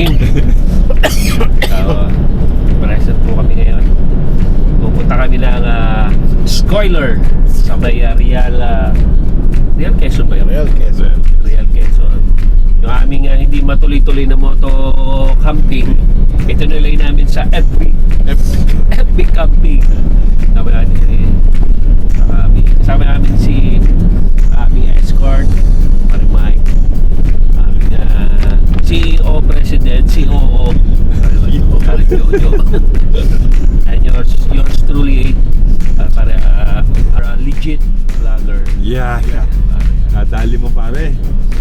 morning. Present po kami ngayon. Pupunta kami ng Skyler sa may Real Quezon ba yun? Real Quezon. Real Quezon. Yung aming hindi matuloy-tuloy na moto camping, ito nilay namin sa FB camping. Kasama namin si aming escort, Marimay, aming CEO President, COO, Karin Jojo, and yours truly, para legit vlogger. Yeah. Nadali mo pare.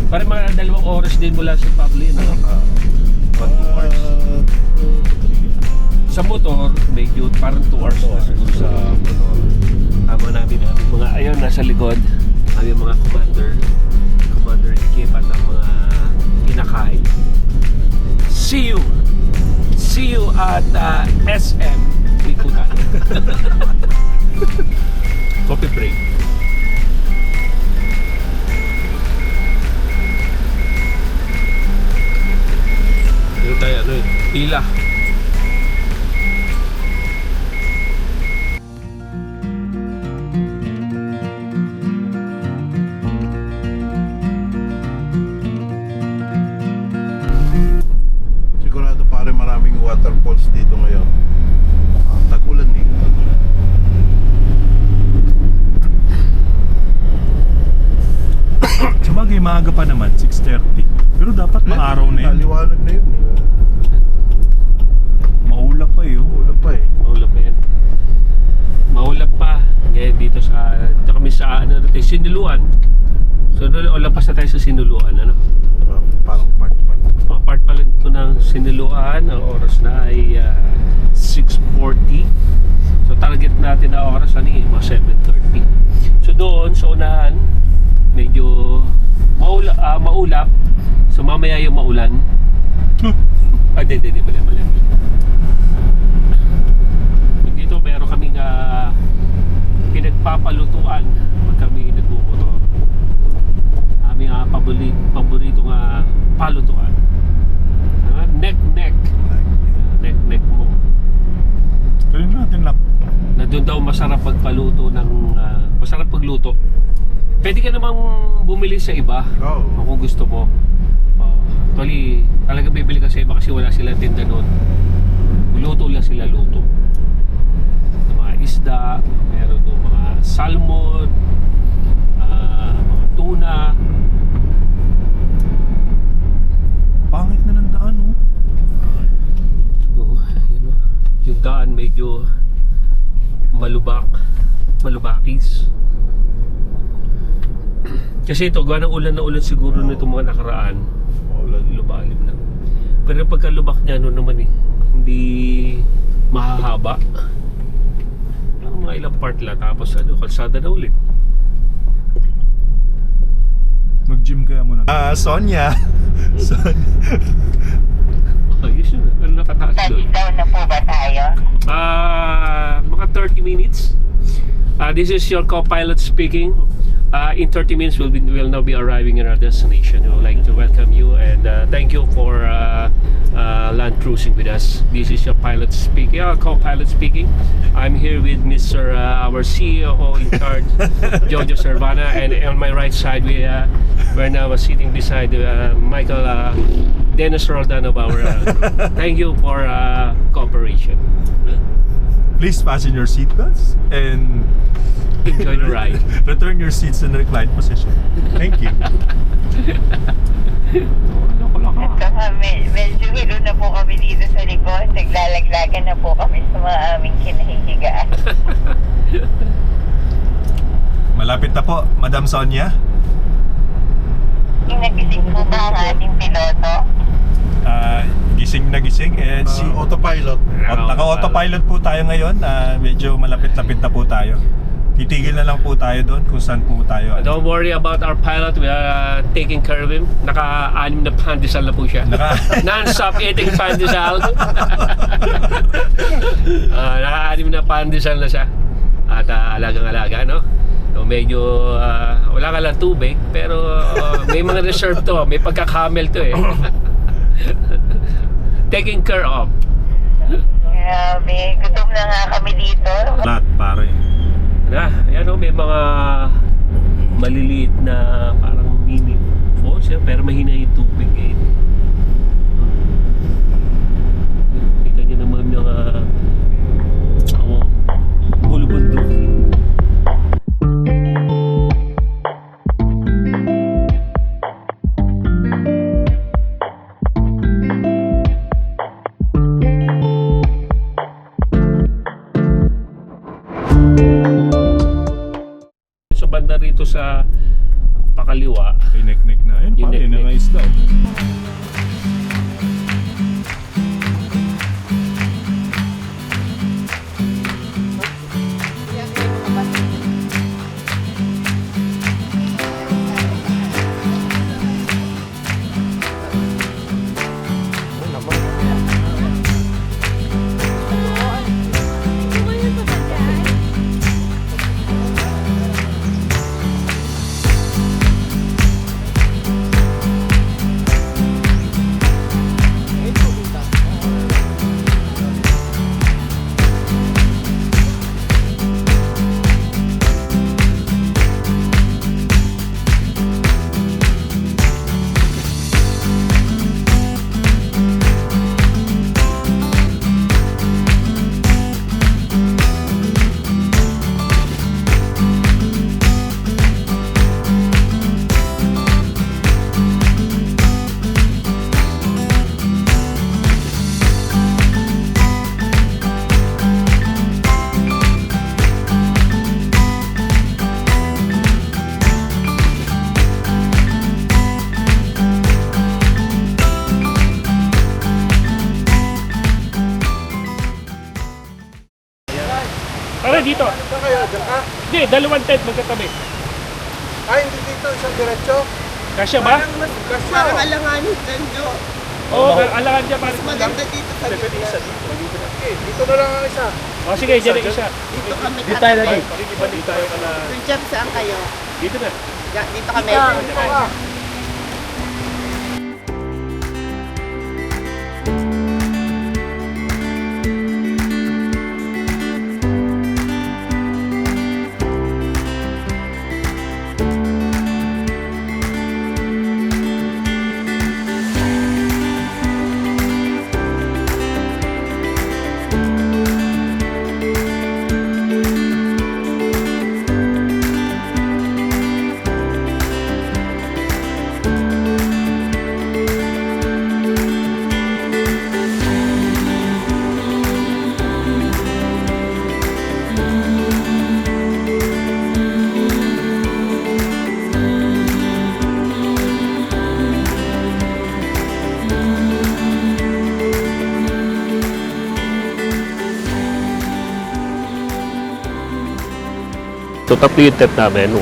Para mga 2 oras din mula sa Pablo, no? 1-2 hours. Sa motor, medyo parang 2 hours na siguro sa motor. Tama namin mga ayun nasa likod, aming mga commander-in-chief at ang mga kinakain. See you at SM Bikutan. Coffee break. Dito tayo, pila. Sigurado pare maraming waterfalls dito ngayon. Tag-ulan eh. Sabagay maaga pa naman, 6:30. Pero dapat maaraw na yun. Naliwanag na yun. Maulap pa yun. Ulan pa eh. Maulap pa yan. Maulap pa. Ngayon dito kami sa Sinuluan. So lampas na tayo sa Sinuluan, ano? Parang part. Part pala ito ng Sinuluan. Ang oras na ay 6:40. So target natin na oras mga 7:30. So doon sa unahan, medyo maulap. So mamaya yung maulan. Hindi, mali. Dito meron kaming pinagpapalutuan pag kami nagbumotor. Aming paborito nga palutuan. Neck mo. Karin natin lang. Na doon daw masarap pagpaluto masarap pagluto. Pwede ka namang bumili sa iba kung gusto mo. Actually, talaga bibili ka sa iba kasi wala sila tinda noon. Luto lang sila luto. Mga isda, meron doon mga salmon, mga tuna. Pangit na ng daan, oh. Yung daan medyo malubakis. Kasi ito, gawa ng ulan na ulan siguro nitong mga nakaraan. Lubalim lang. Pero pagka lubak niya, naman hindi mahahaba. Mga ilang part lang, tapos kalsada na ulit. Mag-gym kaya muna. Sonia. Ayos yun. Ano nakataas doon? Touchdown na po ba tayo? Mga 30 minutes. This is your co-pilot speaking. In 30 minutes we'll now be arriving in our destination. We would like to welcome you and thank you for land cruising with us. This is your pilot speaking, co-pilot speaking. I'm here with Mr. Our CEO in charge, Jojo Servana, and on my right side we're now sitting beside Michael Dennis Roldan of our group. Thank you for cooperation. Please fasten your seatbelts and Enjoy the ride. return your seats in the reclined position. Thank you. Medyo hilo na po kami dito sa likod. Naglalaglagan na po kami sa mga aming kinahihigaan. Malapit na po, Madam Sonia. Nagising po ba ang ating piloto? Gising na gising and Autopilot. naka-autopilot po tayo ngayon. Medyo malapit-lapit na po tayo. Titigil na lang po tayo doon kung saan po tayo. Don't worry about our pilot. We are taking care of him. Naka-6 na pandesal na po siya. Non-stop eating pandesal. Naka-6 na pandesal na siya. At alagang-alaga, no? So, medyo wala ka lang tubig, pero may mga reserve to. May pagka-camel to eh. taken care of. Grabe, gutom na nga kami dito. Lahat, pare. Ayan o, may mga maliliit na parang mini falls, pero mahina yung tubig eh. Kita nyo naman yung bulubundok. Sa banda rito sa pakaliwa, May nek-nek na. Ayun, Yung pare, nek-nek. yun ang isda. Tara dito. Saan kayo? Diyan ka? Hindi, dalawang tent magkatabi. Ay, hindi dito. Isang diretso. Kasya ba? Parang alanganin dyan, Jo. Oo, alangan dyan parang. Maganda dito sa lugar. Okay, dito na lang ang isa. O sige, dyan ang isa. Dito kami Dito tayo lagi. Pakikibalik tayo ka na. Diyan, saan kayo? Dito na. Dito kami. So, tatlo yung tent namin. 1,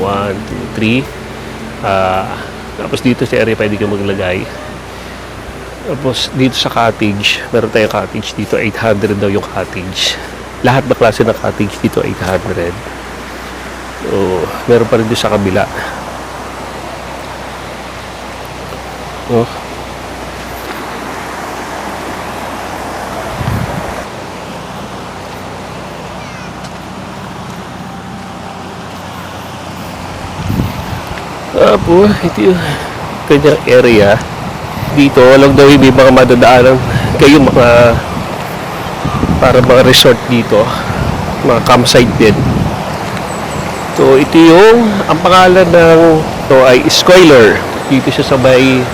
2, 3. Tapos dito sa area pwede ka maglagay. Tapos dito sa cottage, meron tayong cottage dito. 800 daw yung cottage. Lahat na klase ng cottage dito 800. So, meron pa rin doon sa kabila. Oh. Po, ito yung kanyang area. Dito, along the way, may mga madadaanan kayo mga para mga resort dito, mga campsite din. So, ito yung ang pangalan ng to ay Skyler. Dito siya sa may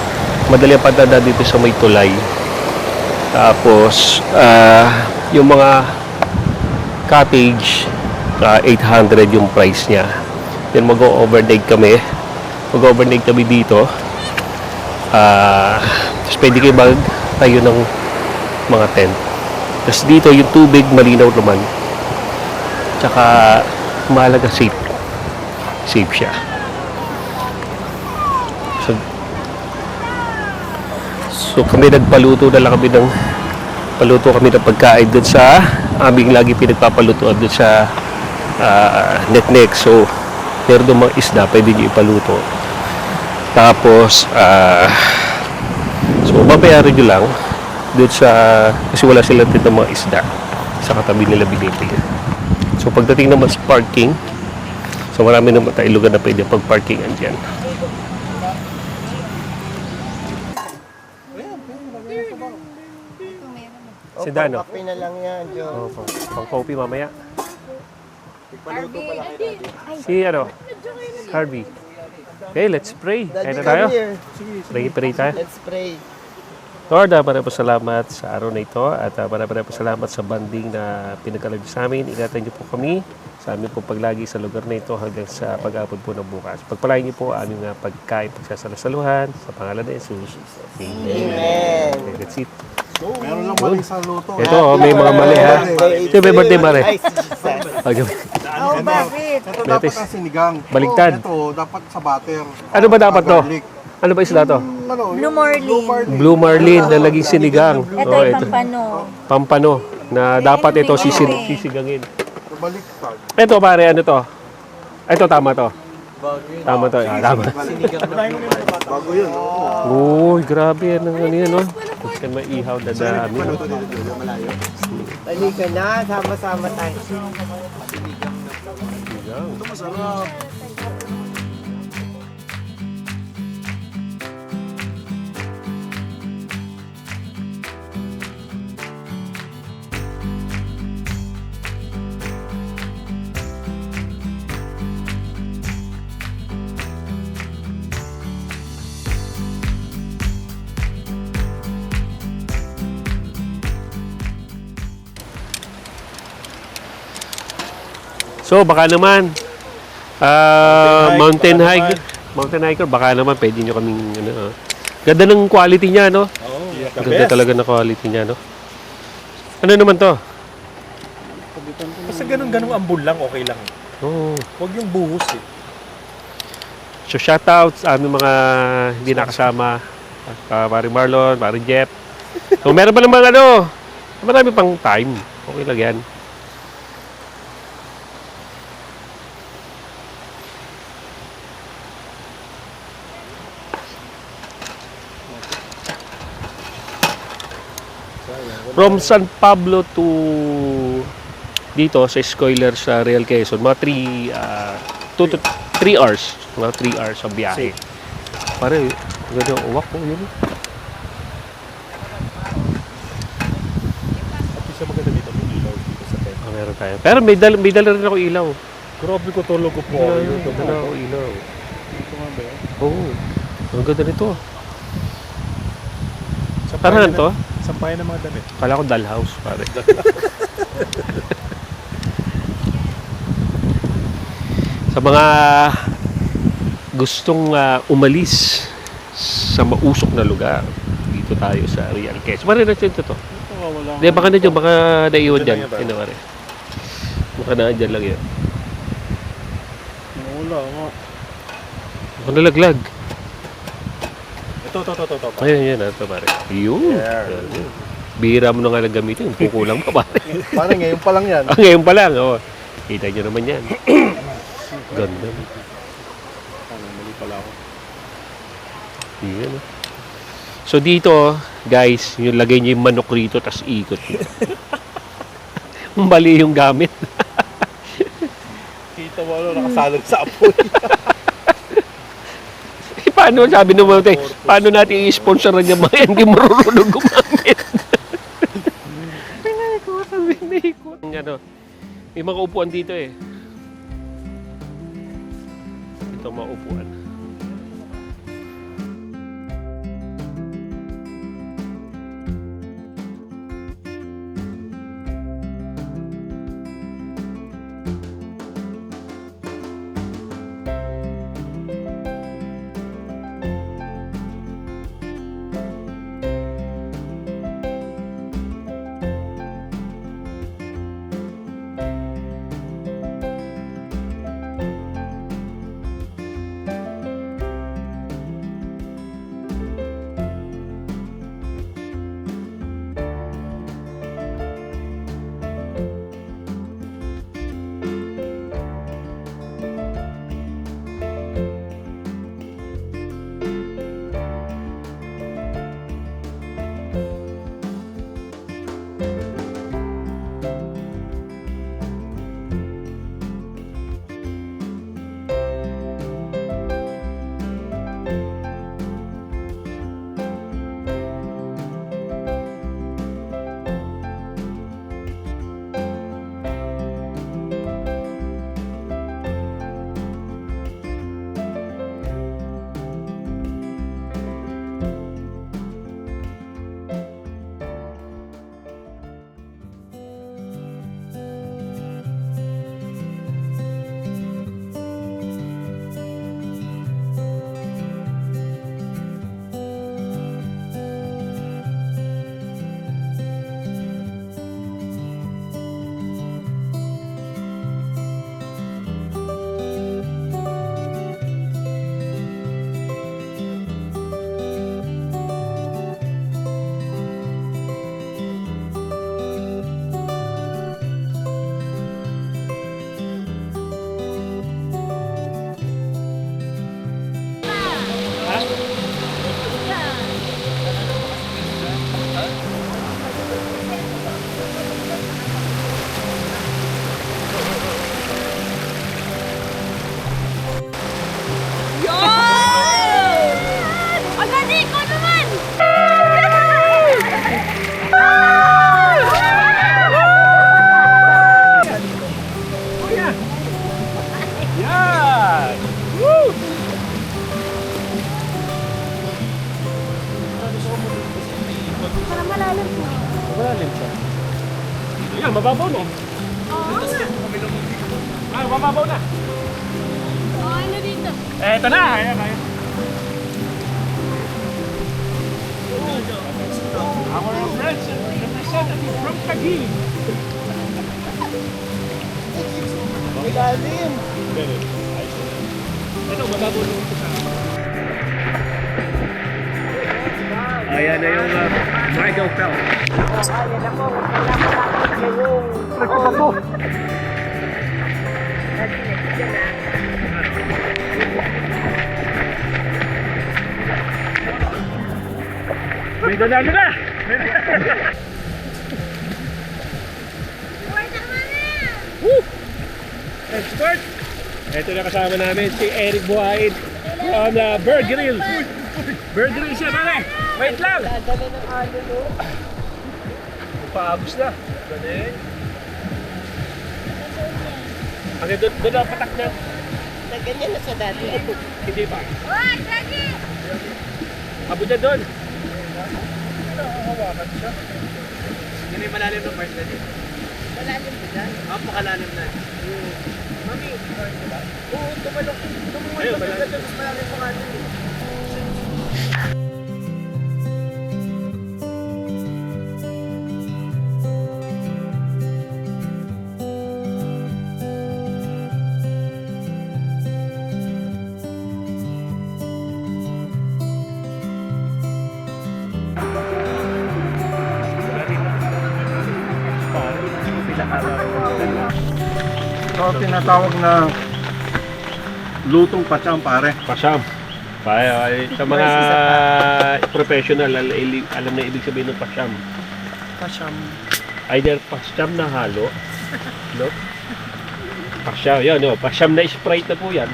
madali ang pagdada dito sa may tulay. Tapos, yung mga cottage, 800 yung price niya. Then mag-overnight kami. Mag-overnight kami dito. Tapos pwede kayo tayo ng mga tent. Tapos dito yung tubig malinaw naman. Tsaka mahalaga safe. Safe siya. So kami nagpaluto na lang kami ng pagkain dun sa aming lagi pinagpapalutuan dun sa nek-nek. So meron doon mga isda pwede nyo ipaluto. Tapos so babayaran nyo lang doon sa, kasi wala silang tinda mga isda sa katabi nila binibili. So pagdating naman sa parking, so marami naman tayong lugar na pwede pag-parkingan dyan. Si Dano. Kape na lang yan, Joe. Oh, pang coffee mamaya. Si ano? Harvey. Okay, let's pray. Kaya na tayo. Pray tayo. Let's pray. Lord, maraming salamat sa araw na ito at maraming salamat sa banding na pinagkalagay sa amin. Ingatan niyo po kami sa aming pong paglagi sa lugar na ito hanggang sa pag-apod po ng bukas. Pagpalain niyo po aming pagkain, pagsasalasaluhan sa pangalan ni Jesus. Amen. Okay, that's it. Meron lang mali sa luto. Ito, may mga mali ha. Ito, may birthday mali. Ay, Jesus. Okay. Oh, bakit? Ito dapat ang sinigang. Baliktad. Ito dapat sa butter. Ano ba dapat to? Garlic. Ano ba isla to? Blue Marlin. Blue Marlin na laging sinigang. Ito Oh, ay ito. pampano. Pampano na dapat ito sisigangin. Baliktad. Ito pare, ano to? Ito tama to. Tama to. Tama. Bago yun. Oo. Uy, grabe yan ang ano yan, no? Huwag ka maihaw na dami. No? Halika na, sama-sama tayo. Ito masarap. So, baka naman, mountain hiker, baka naman pwede nyo kaming, ano, ganda ng quality niya, no? Ganda talaga ng quality niya, no? Ano naman to? Basta ganun-ganung ambul lang, okay lang. Oh. Huwag yung buhos eh. So, shoutouts sa aming mga hindi nakasama. Paring Marlon, paring Jeff. So, meron pa naman, ano, marami pang time. Okay lang yan. From San Pablo to dito sa Escoiler sa Real Quezon, mga 2 to 3 hours. Mga 3 hours ang biyahe. Pare, ganda ang uwak ko yun. At isa maganda dito, may ilaw dito sa tent. Meron tayo. Pero may dala rin ako ilaw. Grabe ko tulog ko po. Dala ako ilaw. Oo. Ang ganda nito. Tarahan to? Sampayan ng mga damit. Kala ko dollhouse, pare. Sa mga gustong umalis sa mausok na lugar, dito tayo sa Real Quezon. Pare, na ito to. Hindi, baka na dyan, baka naiwan dyan. Hindi, pare. Baka na dyan lang yun. Wala nga. Baka nalaglag. Ito. Ayan, ito pare. Yun. Bihira mo na nga gamitin. Kukulang pa pare. Parang ngayon pa lang yan. Ngayon pa lang. Oh. Kita nyo naman yan. Ganda. Mali pala ako. Yan. So dito, guys, yung lagay nyo yung manok rito, tas ikot nyo. Mali yung gamit. Kita mo nakasalad sa apoy. Paano, sabi ng mga tayo, paano natin i-sponsoran niya mga hindi marunong gumamit? Pinaikot. Ano, may mga upuan dito eh. Ito mga upuan. Para malalim po. Malalim siya. Yan, mababaw na. Oo nga. Mababaw na. Oo, ano dito? Eto na. Ayan, ayan. Our friends and representative from Taguig. Ilalim. Ito, mababaw na ito sa ayan na yung Michael Phelps. Kaya na po, kailangan ngayong... Nagpapato. May dadalo na! Woo! Expert! Ito na kasama namin si Eric Buhain from Bird Grill. Bird Grill siya, pare! Wait lang! Dadala ng ano no? Paabos na. Galing. Hanggang doon ang patak na. Na ganyan na sa dati. Hindi pa. Uy, lagi! Abot na doon. Yun yung malalim ng part na din. Malalim ba dyan? Napakalalim na. Mami, oo, tumalok. Ayun, malalim. Mas malalim pa nga dun eh. Ito ang tinatawag na lutong pacham, pare. Pasyam. Sa mga professional, alam na ibig sabihin ng pasyam. Pasyam. Either pasyam na halo, no? Pasyam, yan, no? Pasyam na Sprite na po yan.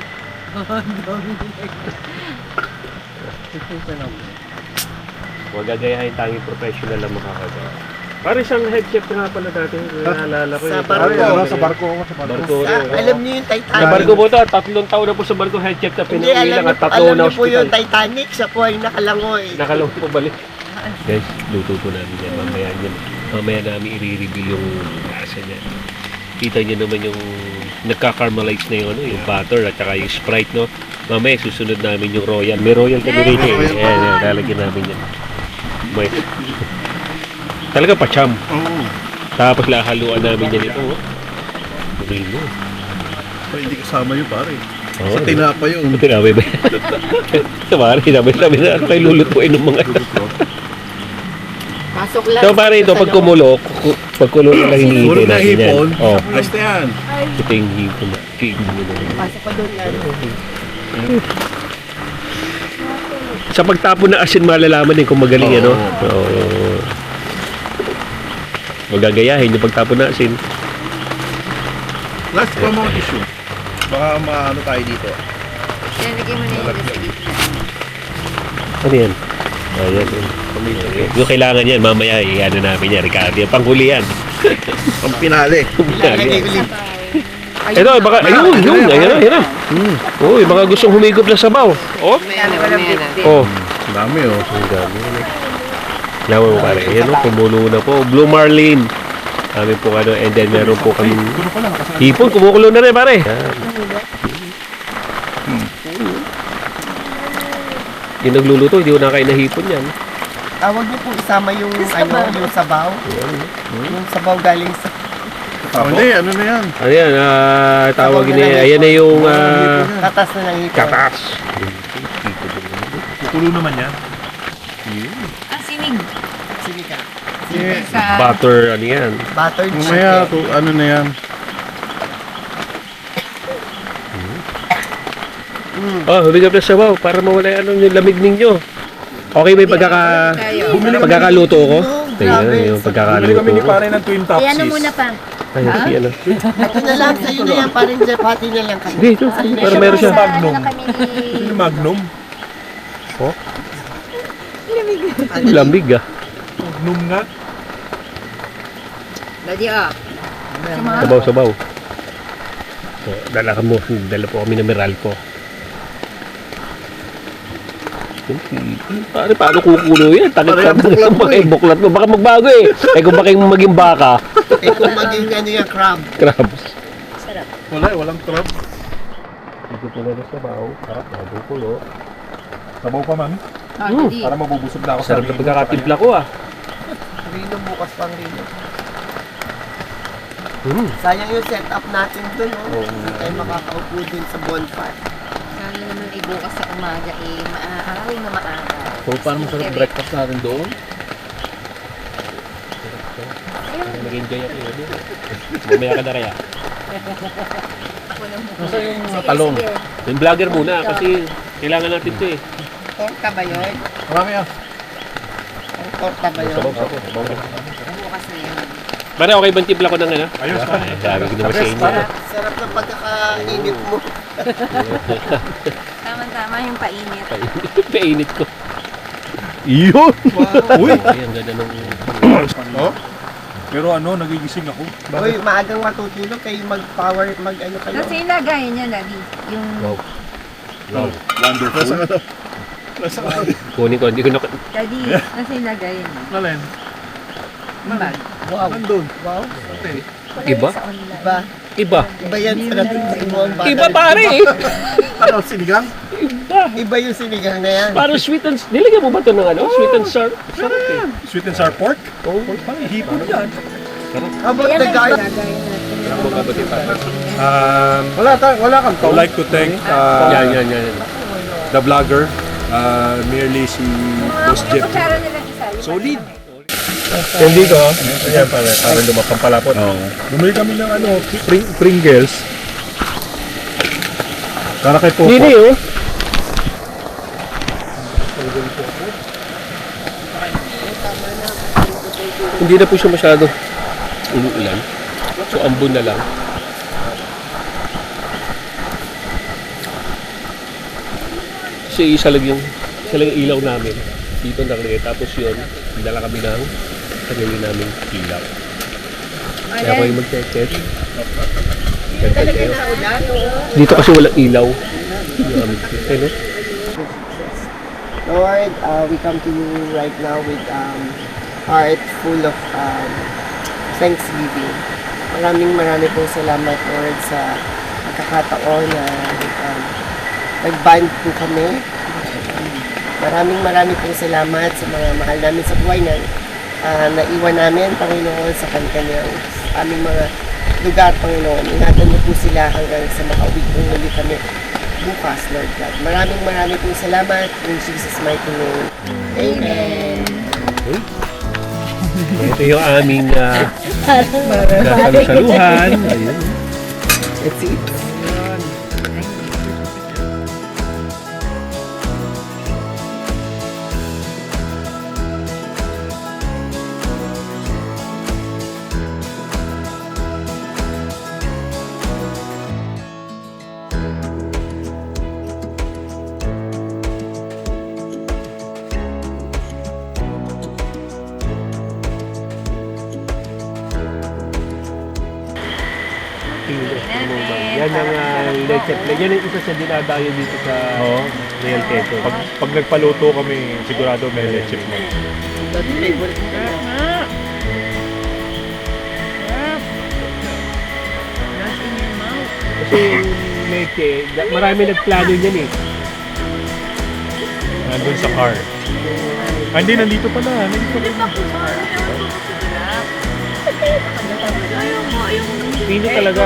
Huwag gagayahin tanging professional ang makakagawa. Pare siyang head chef nga pala dati. Naalala ko Sa yun. barko. Sa barko ako, sa barko. Barko. Alam niyo yung Titanic? Sa barko po to, 3 taon na po sa barko head chef na Hindi, pinangilang at 3 alam na niyo po yung hospital. Titanic. Siya po ay nakalangoy. Nakalong po balik. Guys, luto po namin yan. Mamaya namin i-reveal yung lasa niya. Kita niyo naman yung nagka-caramelize na yung, yung butter at saka yung Sprite, no? Mamaya susunod namin yung Royal. May Royal kami rito eh. Ayan, lalagyan namin yan. May... Talaga pacham. Oo. Tapos lahaluan namin yan ito. Galing mo. Hindi kasama yun, pare. Oo, Sa tinapa yun. Ano tinapay ba? Sabari, sabi na ano kayo lulutuin ng mga Pasok lang. So pare ito, pag kumulo na lang Puro hinihitin na natin yan. hipon. Oh, Ayos na yan. ito yung hipon na. Pasok pa doon yan. Sa pagtapon ng asin, malalaman din kung magaling yan, no? Oo. Magagayahin yung pagtapon ng asin. Last pa mga issue. Baka maano tayo dito. Lalagay mo na yun sa gitna. Ano yan? Ayan. Yung kailangan yan, mamaya ano namin yan, Ricardo. Yung panghuli yan. Ang pinali. Ito, baka, ayun na. Uy, baka gustong humigop na sabaw. Oh, oh. Ang dami, oh. Ang dami. Lawa mo pare. Ayan o, kumulo na po. Blue Marlin. Kami po ano, and then meron po kami hipon, kumukulo na rin pare. Yan. Yung nagluluto, hindi ko nakain na hipon yan. Tawag niyo po isama yung ano, yung sabaw. Yung sabaw galing sa... Hindi, ano na yan? Ano yan, tawagin niya, ayan na yung Katas na ng hipon. katas. Kukulo naman yan. Ang sinig. Sige ka. Sa... Butter, ano yan. Buttered Mamaya, chicken. ano na yan? Oh, humigap na sabaw para mawala ano yung lamig ninyo. Okay ba yung pagkakaluto ko? Grabe. Tingnan yung Bumili pagkakaluto kami ni ko. pare ng Twin Topsies. Kaya ano muna pa. Ay, si ano. Ito na lang, sa'yo na yan. Parang Jeff, hati na lang kami. Sige, ito. Para meron siya. Magnum. Ano kami Ito yung Magnum. Oh. Lamig ah. Magnum nga. Daddy, oh. Sabaw-sabaw. So, dala po kami ng Meralco. Pare, paano kukulo yan? Takit ka ng buklat mo. Baka magbago eh. Kung baka maging baka. Kung maging ano yung crab. Crabs. Walang crab. Ito po na sa baho. Sarap na kukulo. Sabaw pa, mami. Para mabubusog na ako Sarap na pagkakatimpla ko ah. Rino bukas pang rino. Sayang yung setup natin dun, oh. Hindi tayo makakaupo dun sa bonfire. Sana naman bukas sa umaga maaaring na maaga. So, paano masarap breakfast natin doon? Nag-enjoy ako yun. Bumaya ka na kaya. Nasa yung talong? Yung vlogger muna kasi kailangan natin ito eh. Torta ba yun? Marami ah. Ang torta ba yun? Bukas na yan. Pare, okay bang timpla ko ng ano? Ayos pa. Sabi ko naman sa inyo. Sarap ng pagkakainit mo. Tama-tama yung painit. Painit ko. Iyon! Uy! Ay, ang ganda ng... Oh? Pero ano, nagigising ako. Uy, maagang matutulog kayo mag-power, mag-ano kayo. Kasi lagay niya, Daddy. Yung Wonderful. Kunin ko, hindi ko na... Daddy, nasa ilagay niya. Nalen? Yung bag. Wow. Nandun. Wow. Iba? Sa online. Iba. Iba. Iba yan sa natin mo ang bata. Iba pare eh. Ano, sinigang? Iba yung sinigang na yan. Parang sweet and... Nilagyan mo ba ito ng ano? Sweet and sour? Sarap eh. Sweet and sour pork? Oh. Pork pa, hipon yan. How about the guy? Wala kang I would like to thank Yan. the vlogger, merely si Boss Jeff. Kutsara nilang isa. Solid. Hindi ko. Ayan pare, parang lumapampalapot. Bumili kami ng ano, Pringles. Para kay Popo. Hindi oh. Hindi na po siya masyado umuulan. So ambon na lang. Kasi isa lang yung ilaw namin. Dito nakalagay. Tapos yun, dala kami ng sarili naming ilaw. Kaya ako yung mag-test. Dito kasi walang ilaw. Ano? Lord, we come to you right now with heart full of thanksgiving. Marami pong salamat, Lord, sa pagkakataon na nag-band po kami. Marami pong salamat sa mga mahal namin sa buhay na naiwan namin, Panginoon, sa kanyang aming mga lugar, Panginoon. Ingatan niyo po sila hanggang sa makauwi po muli kami bukas, Lord God. Marami pong salamat in Jesus' mighty name. Amen. Ito yung aming kasalusaluhan. Ayun. That's it. Yan ang leche plan. Yan ang isa sa dinadayo dito sa Real Queso. Pag nagpaluto kami, sigurado may leche mo. Kasi yung leche, marami nagplano niyan eh. Nandun sa car. Hindi, nandito pala. Nandito pala. Pino talaga.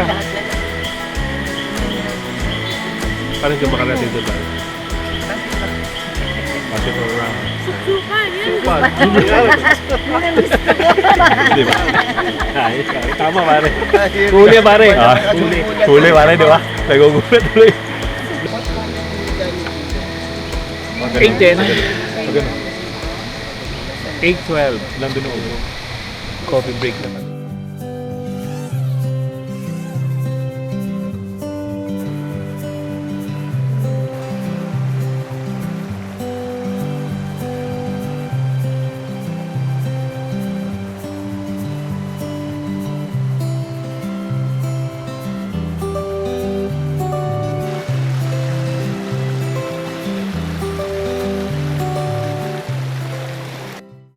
Parang gumakarating doon ba? Pass it around. Supan. Di ba? Ay, tama pare. Huli pare. Huli pare, di ba? Nagugulat tuloy. 8:10. 8:12. Nandun ako. Coffee break naman.